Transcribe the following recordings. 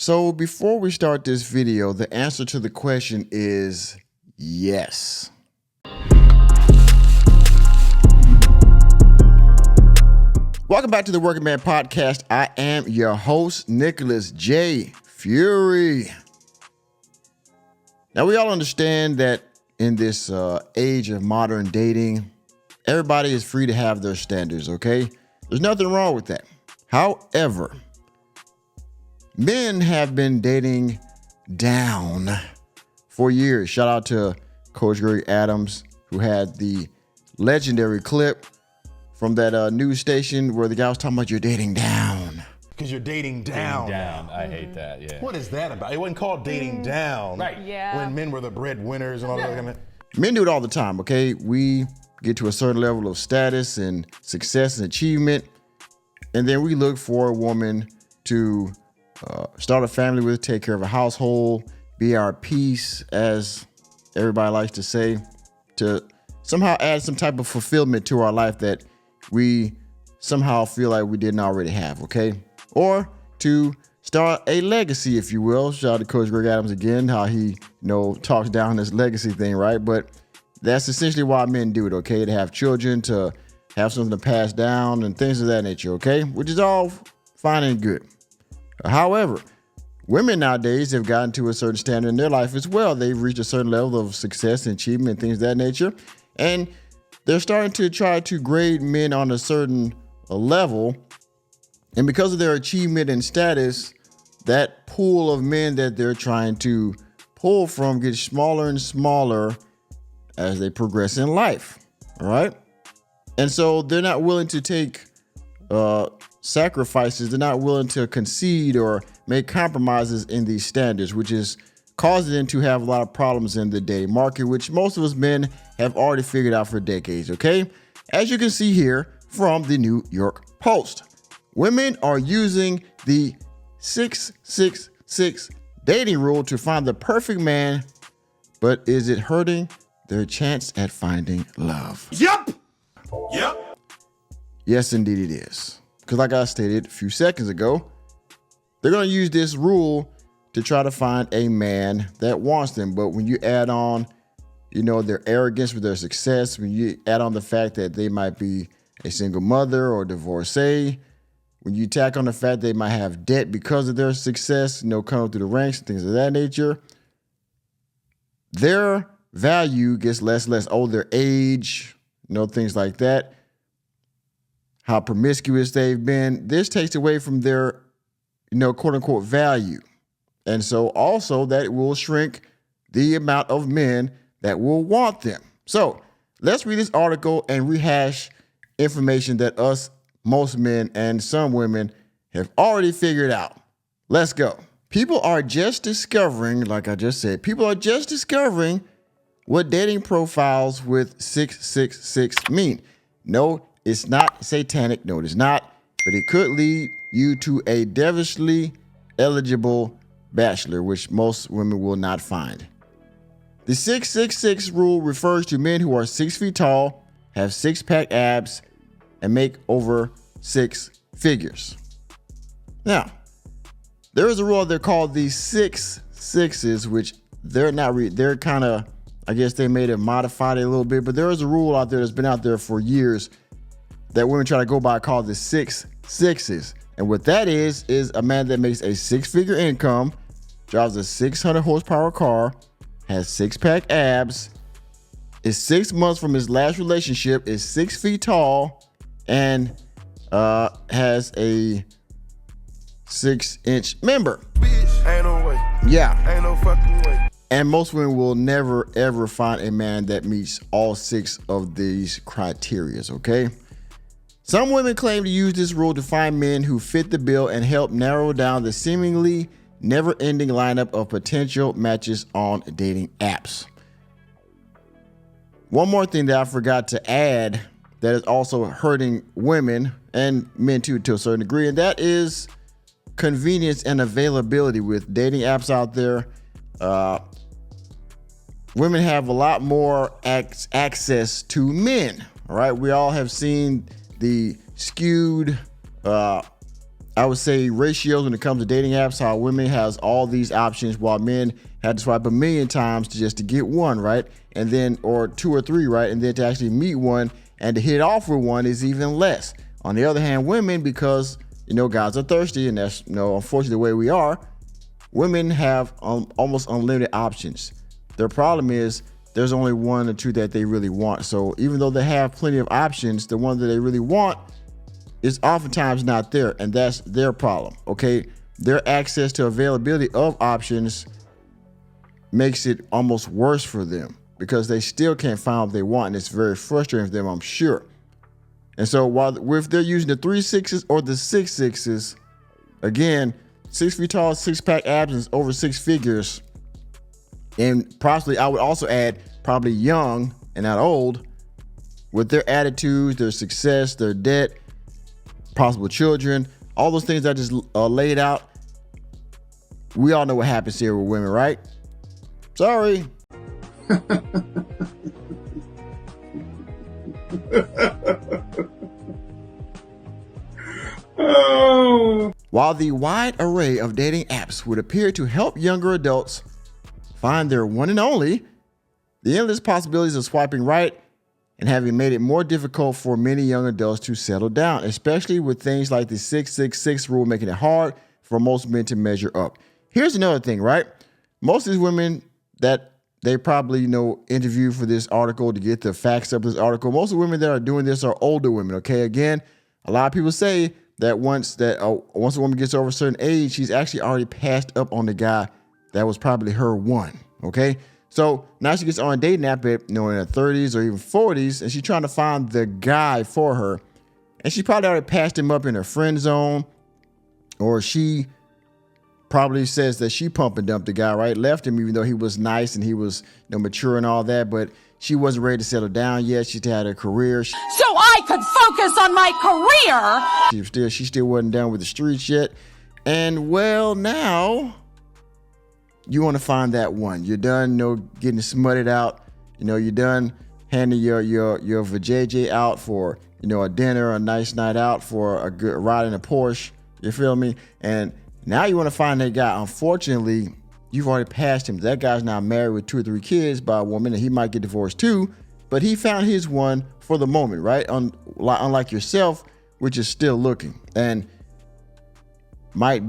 So before we start this video, the answer to the question is yes. Welcome back to the Working Man Podcast. I am your host, Nicholas J. Fury. Now, we all understand that in this age of modern dating, everybody is free to have their standards, okay? There's nothing wrong with that. However, men have been dating down for years. Shout out to Coach Greg Adams, who had the legendary clip from that news station where the guy was talking about you're dating down. Because you're dating down. I hate that, yeah. What is that about? It wasn't called dating down. Right. Yeah. When men were the breadwinners and all that kind of. Men do it all the time, okay? We get to a certain level of status and success and achievement, and then we look for a woman to start a family with, take care of a household, be our peace, as everybody likes to say, to somehow add some type of fulfillment to our life that we somehow feel like we didn't already have, okay? Or to start a legacy, if you will. Shout out to Coach Greg Adams again, how he, talks down this legacy thing, right? But that's essentially why men do it, okay? To have children, to have something to pass down and things of that nature, okay? Which is all fine and good. However, women nowadays have gotten to a certain standard in their life as well. They've reached a certain level of success and achievement and things of that nature. And they're starting to try to grade men on a certain level. And because of their achievement and status, that pool of men that they're trying to pull from gets smaller and smaller as they progress in life. All right. And so they're not willing to take sacrifices. They're not willing to concede or make compromises in these standards, which is causing them to have a lot of problems in the dating market, which most of us men have already figured out for decades, okay? As you can see here from the New York Post, women are using the 666 dating rule to find the perfect man, but is it hurting their chance at finding love? Yep. Yes, indeed it is. Because like I stated a few seconds ago, they're going to use this rule to try to find a man that wants them. But when you add on, their arrogance with their success, when you add on the fact that they might be a single mother or divorcee, when you tack on the fact they might have debt because of their success, coming through the ranks and things of that nature, their value gets less and less. Their age, things like that, how promiscuous they've been. This takes away from their, quote unquote value. And so also that will shrink the amount of men that will want them. So let's read this article and rehash information that most men and some women have already figured out. Let's go. People are just discovering, like I just said, what dating profiles with 666 mean. No, it's not satanic. No, it is not. But it could lead you to a devilishly eligible bachelor, which most women will not find. The 666 rule refers to men who are 6 feet tall, have six-pack abs, and make over 6 figures. Now, there is a rule they're called the 666s, which they're not. They're kind of, I guess they made it modified a little bit, but there is a rule out there that's been out there for years that women try to go by called the 666s. And what that is a man that makes a 6-figure income, drives a 600 horsepower car, has 6-pack abs, is 6 months from his last relationship, is 6 feet tall, and has a 6-inch member. Bitch, ain't no way. Yeah. Ain't no fucking way. And most women will never, ever find a man that meets all 6 of these criterias, okay? Some women claim to use this rule to find men who fit the bill and help narrow down the seemingly never-ending lineup of potential matches on dating apps. One more thing that I forgot to add that is also hurting women and men too, to a certain degree, and that is convenience and availability with dating apps out there. Women have a lot more access to men. All right, we all have seen the skewed I would say, ratios when it comes to dating apps, how women has all these options while men had to swipe a million times just to get one, right? And then, or two or three, right? And then to actually meet one and to hit off with one is even less. On the other hand, women, because, guys are thirsty, and that's, unfortunately the way we are, women have almost unlimited options. Their problem is there's only one or two that they really want. So even though they have plenty of options, the one that they really want is oftentimes not there, and that's their problem, okay? Their access to availability of options makes it almost worse for them because they still can't find what they want, and it's very frustrating for them, I'm sure. And so if they're using the 3-6s or the 6-6s, again, 6 feet tall, 6-pack abs, and over 6 figures, and possibly I would also add probably young and not old, with their attitudes, their success, their debt, possible children, all those things I just laid out. We all know what happens here with women, right? Sorry. While the wide array of dating apps would appear to help younger adults find their one and only, the endless possibilities of swiping right and having made it more difficult for many young adults to settle down, especially with things like the 666 rule making it hard for most men to measure up. Here's another thing, right? Most of these women that they probably, interview for this article to get the facts of this article, most of the women that are doing this are older women, okay? Again, a lot of people say that once a woman gets over a certain age, she's actually already passed up on the guy that was probably her one, okay? So now she gets on a dating app at, in her 30s or even 40s, and she's trying to find the guy for her. And she probably already passed him up in her friend zone, or she probably says that she pump and dumped the guy, right? Left him even though he was nice and he was mature and all that, but she wasn't ready to settle down yet. She still had her career. So I could focus on my career. She still wasn't done with the streets yet. And well, now you want to find that one. You're done, getting smutted out. You're done handing your vajayjay out for, a dinner, a nice night out, for a good ride in a Porsche. You feel me? And now you want to find that guy. Unfortunately, you've already passed him. That guy's now married with 2 or 3 kids by a woman, and he might get divorced too. But he found his one for the moment, right? Unlike yourself, which is still looking and might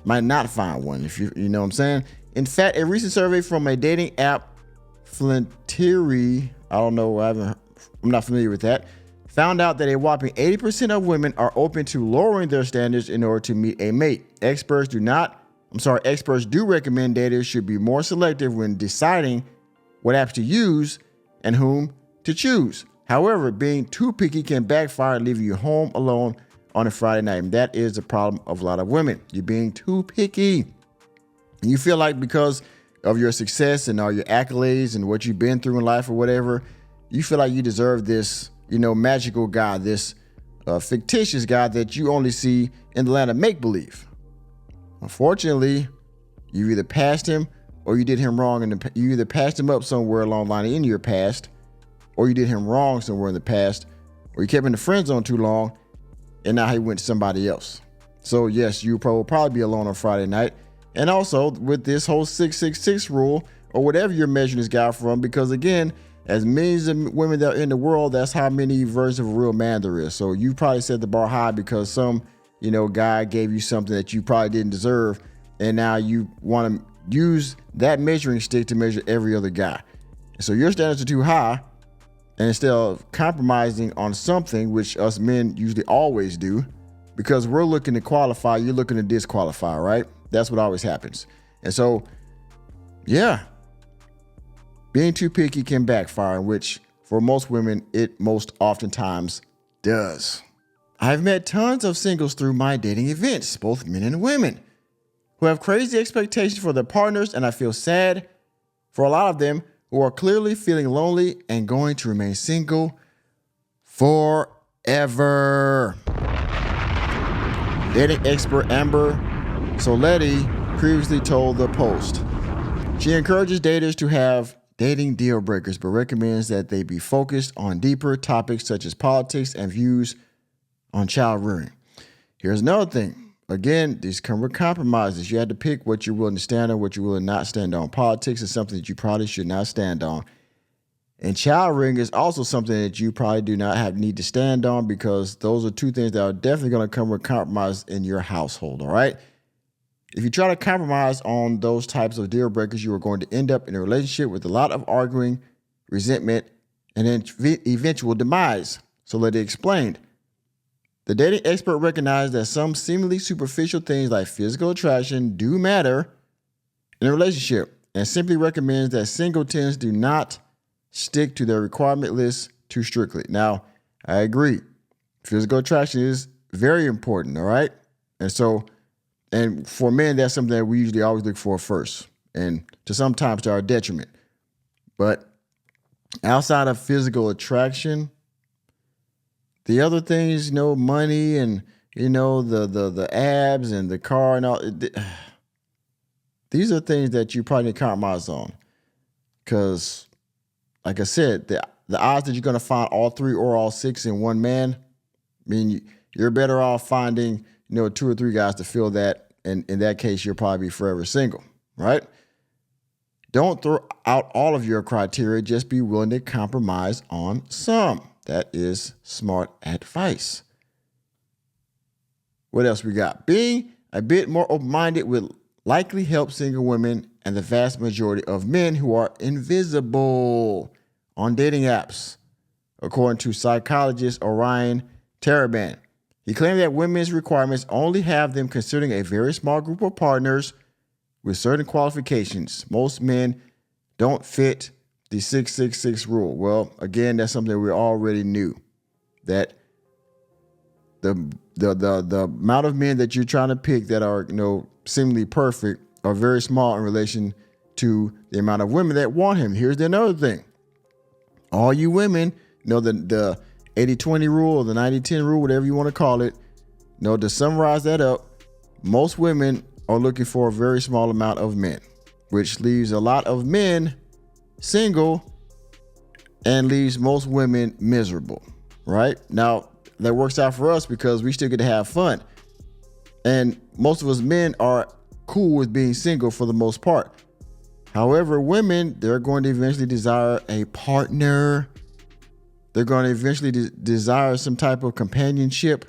not find one, if you know what I'm saying. In fact, a recent survey from a dating app, Flintiri, I'm not familiar with that, found out that a whopping 80% of women are open to lowering their standards in order to meet a mate. Experts do recommend daters should be more selective when deciding what apps to use and whom to choose. However, being too picky can backfire, leaving you home alone on a Friday night. And that is the problem of a lot of women. You're being too picky. And you feel like because of your success and all your accolades and what you've been through in life or whatever, you feel like you deserve this, magical guy, this fictitious guy that you only see in the land of make-believe. Unfortunately, you either passed him or you did him wrong, and you either passed him up somewhere along the line in your past, or you did him wrong somewhere in the past, or you kept him in the friend zone too long, and now he went to somebody else. So yes, you will probably be alone on Friday night. And also with this whole 666 rule, or whatever you're measuring this guy from, because again, as many of women that are in the world, that's how many versions of a real man there is. So you probably set the bar high because some, guy gave you something that you probably didn't deserve, and now you want to use that measuring stick to measure every other guy. So your standards are too high, and instead of compromising on something, which us men usually always do, because we're looking to qualify, you're looking to disqualify, right? That's what always happens. And so, yeah, being too picky can backfire, which for most women, it most oftentimes does. I've met tons of singles through my dating events, both men and women, who have crazy expectations for their partners, and I feel sad for a lot of them who are clearly feeling lonely and going to remain single forever. Dating expert Amber Soletti previously told The Post. She encourages daters to have dating deal breakers, but recommends that they be focused on deeper topics such as politics and views on child rearing. Here's another thing. Again, these come with compromises. You had to pick what you're willing to stand on, what you're willing to not stand on. Politics is something that you probably should not stand on. And child rearing is also something that you probably do not need to stand on, because those are two things that are definitely going to come with compromise in your household, all right? If you try to compromise on those types of deal breakers, you are going to end up in a relationship with a lot of arguing, resentment, and then eventual demise. So let it explain. The dating expert recognized that some seemingly superficial things like physical attraction do matter in a relationship, and simply recommends that singletons do not stick to their requirement list too strictly. Now, I agree. Physical attraction is very important, all right? And for men, that's something that we usually always look for first, and sometimes to our detriment. But outside of physical attraction, the other things, money and, the abs and the car and all, these are things that you probably need to compromise on. Because, like I said, the odds that you're going to find all three or all six in one man, you're better off finding, 2 or 3 guys to fill that. And in that case, you'll probably be forever single, right? Don't throw out all of your criteria. Just be willing to compromise on some. That is smart advice. What else we got? Being a bit more open-minded will likely help single women and the vast majority of men who are invisible on dating apps, according to psychologist Orion Taraban. He claimed that women's requirements only have them considering a very small group of partners with certain qualifications. Most men don't fit the 666 rule. Well, again, that's something we already knew, that the amount of men that you're trying to pick that are, seemingly perfect are very small in relation to the amount of women that want him. Here's another thing. All you women, the 80-20 rule or the 90-10 rule, whatever you want to call it, to summarize that up, most women are looking for a very small amount of men, which leaves a lot of men single and leaves most women miserable, right? Now, that works out for us because we still get to have fun. And most of us men are cool with being single for the most part. However, women, they're going to eventually desire a partner. They're going to eventually desire some type of companionship,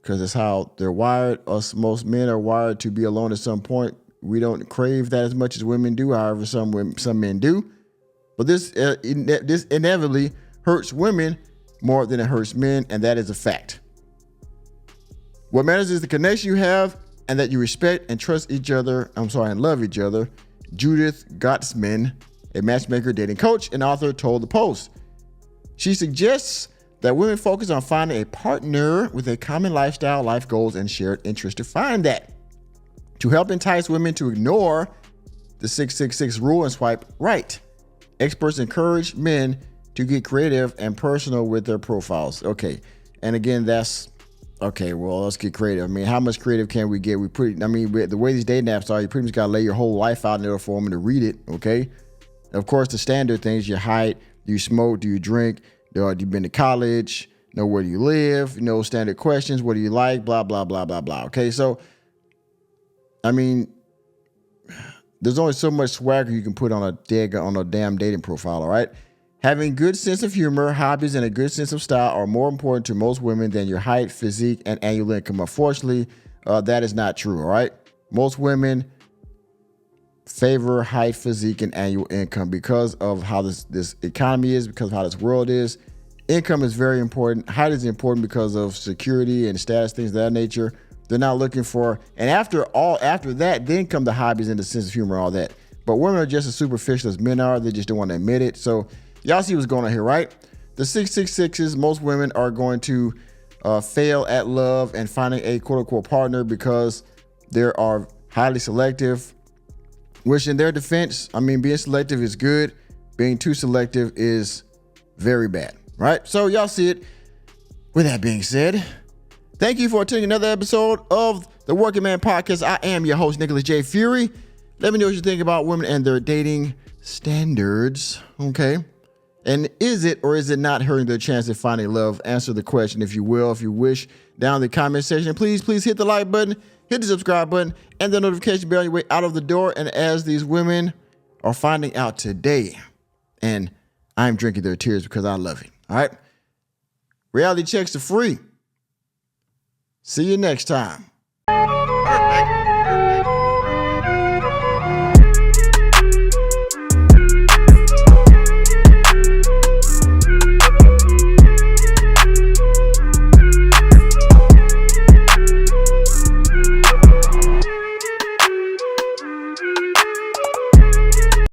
because that's how they're wired. Most men are wired to be alone at some point. We don't crave that as much as women do. However, some men do. But this inevitably hurts women more than it hurts men, and that is a fact. What matters is the connection you have and that you respect and trust each other. And love each other. Judith Gottsman, a matchmaker, dating coach, and author, told the Post. She suggests that women focus on finding a partner with a common lifestyle, life goals, and shared interests to find that. To help entice women to ignore the 666 rule and swipe right, experts encourage men to get creative and personal with their profiles. Okay, and again, that's okay. Well, let's get creative. How much creative can we get? The way these dating apps are, you pretty much gotta lay your whole life out in there for them to read it. Okay, of course, the standard things: your height, do you smoke, do you drink, have you been to college, where do you live, standard questions, what do you like, blah blah blah blah blah. Okay, so there's only so much swagger you can put on a damn dating profile. All right. Having good sense of humor, hobbies, and a good sense of style are more important to most women than your height, physique, and annual income. Unfortunately, that is not true, all right? Most women favor height, physique, and annual income because of how this economy is, because of how this world is. Income is very important. Height is important because of security and status, things of that nature. They're not looking for, and after that, then come the hobbies and the sense of humor and all that. But women are just as superficial as men are. They just don't want to admit it. So y'all see what's going on here, right? The 666s, most women are going to fail at love and finding a quote unquote partner because they are highly selective, which in their defense, being selective is good. Being too selective is very bad, right? So y'all see it. With that being said, thank you for attending another episode of the Working Man Podcast. I am your host, Nicholas J. Fury. Let me know what you think about women and their dating standards, okay? And is it or is it not hurting their chance of finding love? Answer the question, if you will, if you wish, down in the comment section. Please hit the like button, hit the subscribe button, and the notification bell on your way out of the door. And as these women are finding out today, and I'm drinking their tears because I love it. All right. Reality checks are free. See you next time.